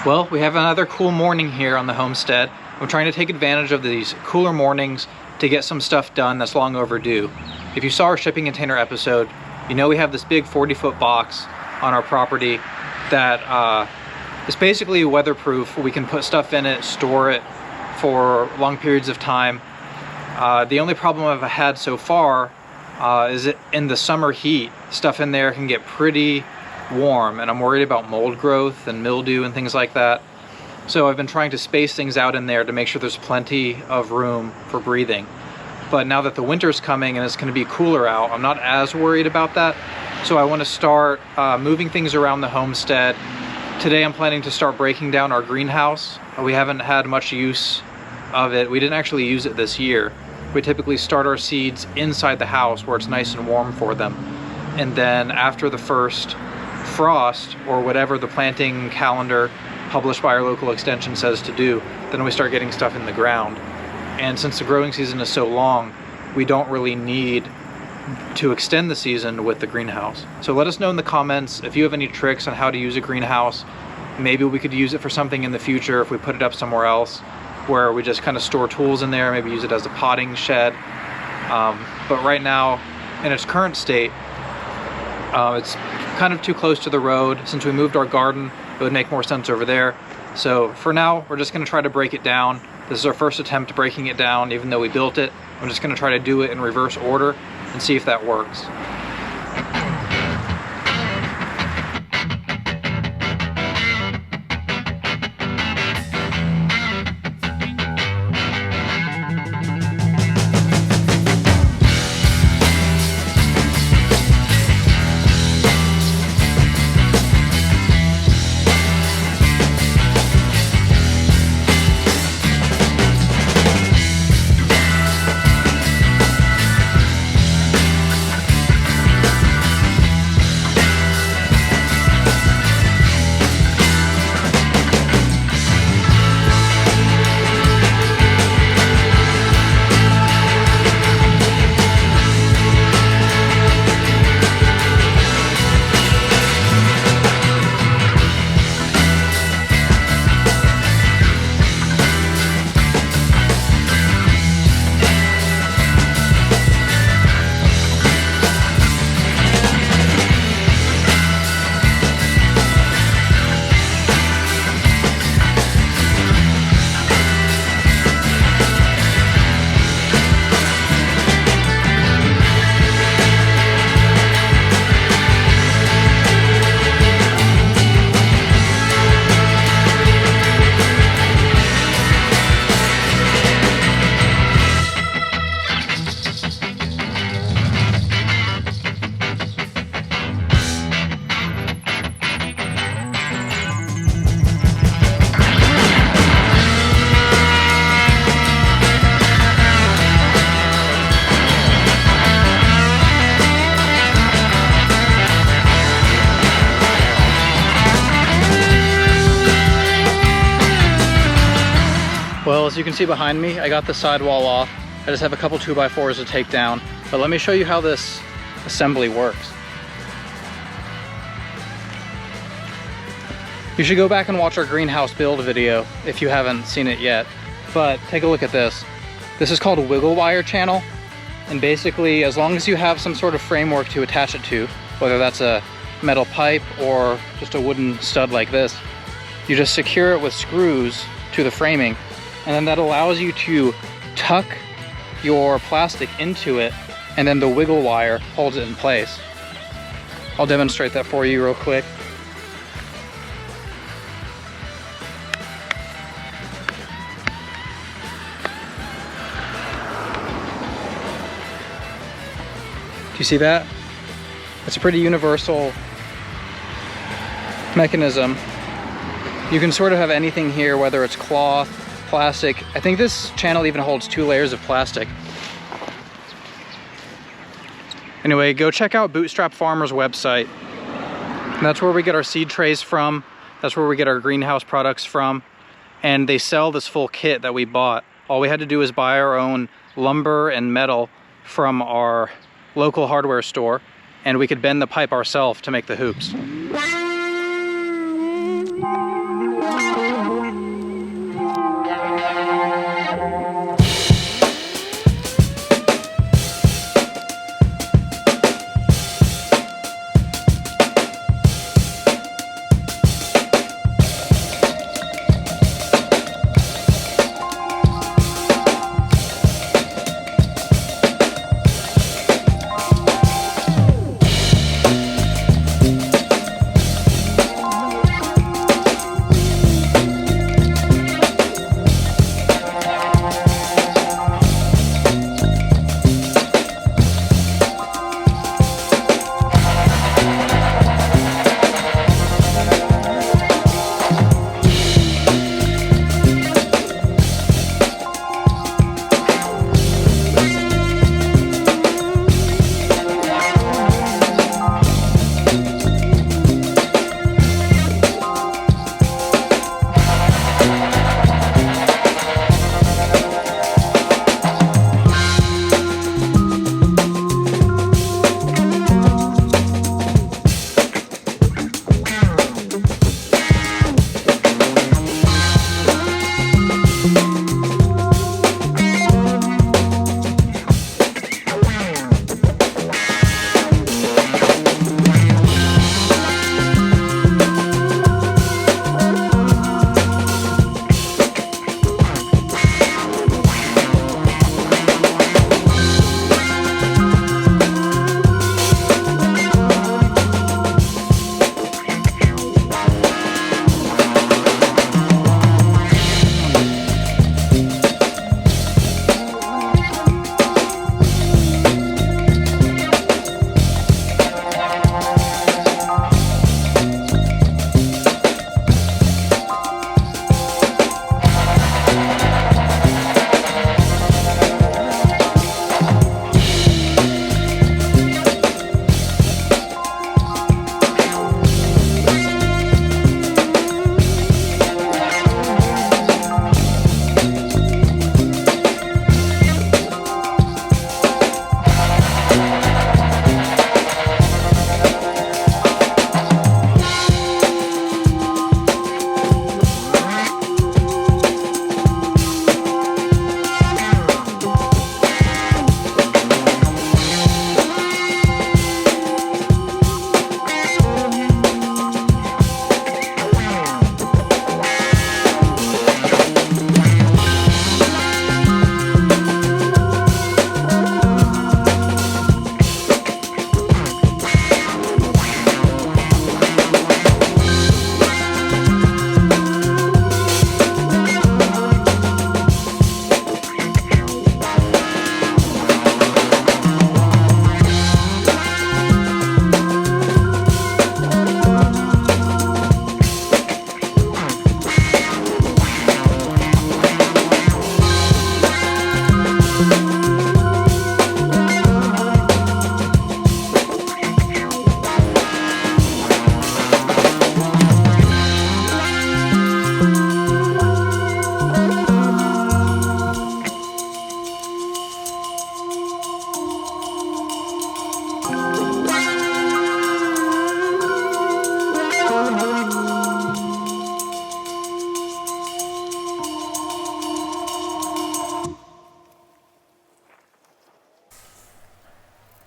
Well, we have another cool morning here on the homestead. I'm trying to take advantage of these cooler mornings to get some stuff done that's long overdue. If you saw our shipping container episode, you know we have this big 40-foot box on our property that is basically weatherproof. We can put stuff in it, store it for long periods of time. The only problem I've had so far is that in the summer heat, stuff in there can get pretty warm, and I'm worried about mold growth and mildew and things like that. So I've been trying to space things out in there to make sure there's plenty of room for breathing. But now that the winter's coming and it's going to be cooler out, I'm not as worried about that. So I want to start moving things around the homestead. Today I'm planning to start breaking down our greenhouse. We haven't had much use of it. We didn't actually use it this year. We typically start our seeds inside the house where it's nice and warm for them. And then after the first frost, or whatever the planting calendar published by our local extension says to do, then we start getting stuff in the ground. And since the growing season is so long, we don't really need to extend the season with the greenhouse. So let us know in the comments if you have any tricks on how to use a greenhouse. Maybe we could use it for something in the future if we put it up somewhere else where we just kind of store tools in there, maybe use it as a potting shed. But right now, in its current state, it's kind of too close to the road. Since we moved our garden, it would make more sense over there. So for now, we're just going to try to break it down. This is our first attempt at breaking it down, even though we built it. I'm just going to try to do it in reverse order and see if that works. Well, as you can see behind me, I got the sidewall off. I just have a couple 2x4s to take down. But let me show you how this assembly works. You should go back and watch our greenhouse build video if you haven't seen it yet. But take a look at this. This is called a wiggle wire channel. And basically, as long as you have some sort of framework to attach it to, whether that's a metal pipe or just a wooden stud like this, you just secure it with screws to the framing. And then that allows you to tuck your plastic into it, and then the wiggle wire holds it in place. I'll demonstrate that for you real quick. Do you see that? It's a pretty universal mechanism. You can sort of have anything here, whether it's cloth, plastic. I think this channel even holds 2 layers of plastic. Anyway, go check out Bootstrap Farmer's website. That's where we get our seed trays from. That's where we get our greenhouse products from. And they sell this full kit that we bought. All we had to do is buy our own lumber and metal from our local hardware store, and we could bend the pipe ourselves to make the hoops.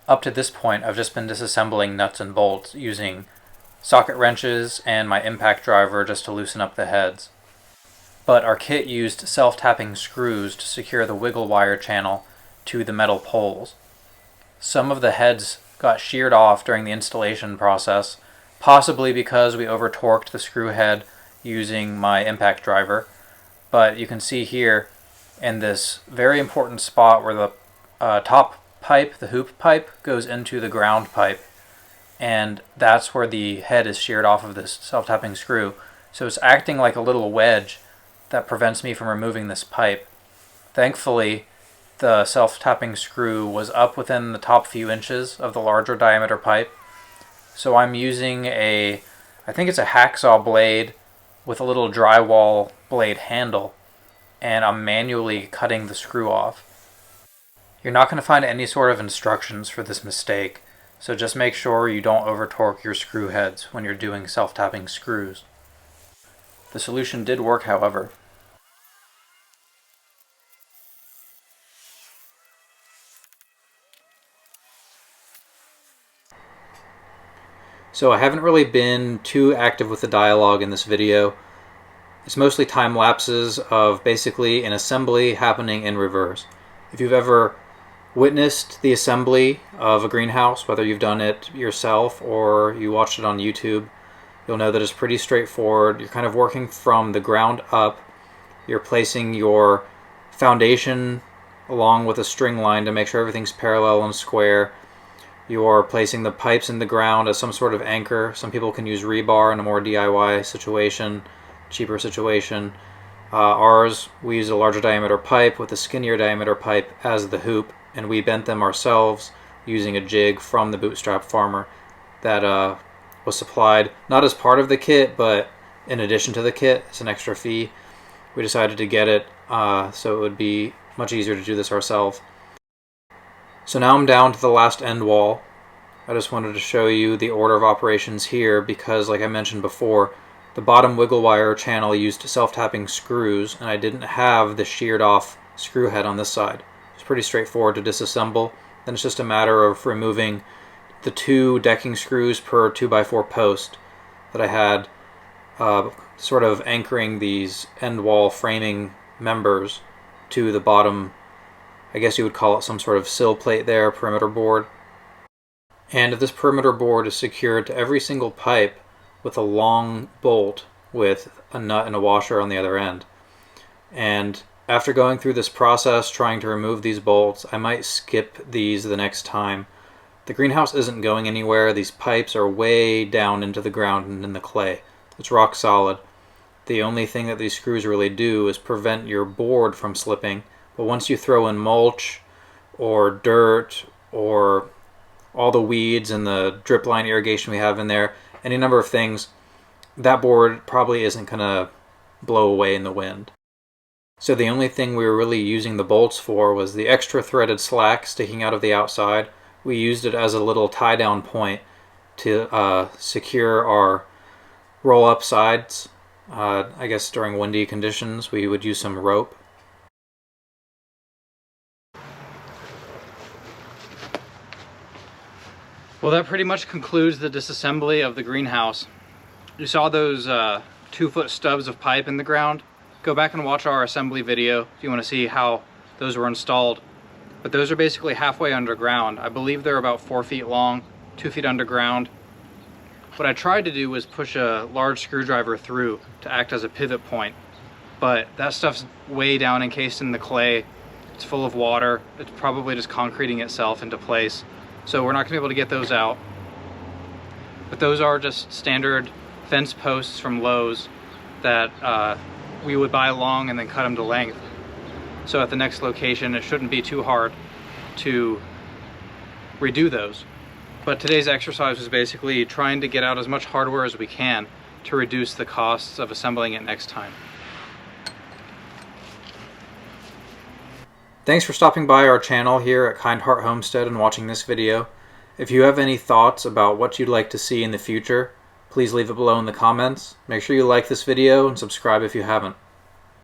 Up to this point, I've just been disassembling nuts and bolts using socket wrenches and my impact driver just to loosen up the heads. But our kit used self-tapping screws to secure the wiggle wire channel to the metal poles. Some of the heads got sheared off during the installation process, possibly because we over-torqued the screw head using my impact driver. But you can see here in this very important spot where the top pipe, the hoop pipe, goes into the ground pipe, and that's where the head is sheared off of this self-tapping screw. So it's acting like a little wedge that prevents me from removing this pipe. Thankfully, the self-tapping screw was up within the top few inches of the larger diameter pipe. So I'm using I think it's a hacksaw blade with a little drywall blade handle, and I'm manually cutting the screw off. You're not going to find any sort of instructions for this mistake, so just make sure you don't over-torque your screw heads when you're doing self-tapping screws. The solution did work, however. So I haven't really been too active with the dialogue in this video. It's mostly time lapses of basically an assembly happening in reverse. If you've ever witnessed the assembly of a greenhouse, whether you've done it yourself or you watched it on YouTube, you'll know that it's pretty straightforward. You're kind of working from the ground up. You're placing your foundation along with a string line to make sure everything's parallel and square. You're placing the pipes in the ground as some sort of anchor. Some people can use rebar in a more DIY situation, cheaper situation. Ours, we use a larger diameter pipe with a skinnier diameter pipe as the hoop, and we bent them ourselves using a jig from the Bootstrap farmer that was supplied not as part of the kit, but in addition to the kit. It's an extra fee. We decided to get it so it would be much easier to do this ourselves. So now I'm down to the last end wall. I just wanted to show you the order of operations here because, like I mentioned before, the bottom wiggle wire channel used self-tapping screws, and I didn't have the sheared off screw head on this side. It's pretty straightforward to disassemble. Then it's just a matter of removing the 2 decking screws per 2x4 post that I had sort of anchoring these end wall framing members to the bottom. I guess you would call it some sort of sill plate there, perimeter board. And this perimeter board is secured to every single pipe with a long bolt with a nut and a washer on the other end. And after going through this process trying to remove these bolts, I might skip these the next time. The greenhouse isn't going anywhere. These pipes are way down into the ground and in the clay. It's rock solid. The only thing that these screws really do is prevent your board from slipping. But once you throw in mulch or dirt or all the weeds and the drip line irrigation we have in there, any number of things, that board probably isn't going to blow away in the wind. So the only thing we were really using the bolts for was the extra threaded slack sticking out of the outside. We used it as a little tie-down point to secure our roll-up sides. I guess during windy conditions we would use some rope. Well, that pretty much concludes the disassembly of the greenhouse. You saw those 2-foot stubs of pipe in the ground. Go back and watch our assembly video if you want to see how those were installed. But those are basically halfway underground. I believe they're about 4 feet long, 2 feet underground. What I tried to do was push a large screwdriver through to act as a pivot point. But that stuff's way down encased in the clay. It's full of water. It's probably just concreting itself into place. So we're not going to be able to get those out. But those are just standard fence posts from Lowe's that we would buy long and then cut them to length. So at the next location, it shouldn't be too hard to redo those. But today's exercise was basically trying to get out as much hardware as we can to reduce the costs of assembling it next time. Thanks for stopping by our channel here at Kind Heart Homestead and watching this video. If you have any thoughts about what you'd like to see in the future, please leave it below in the comments. Make sure you like this video and subscribe if you haven't.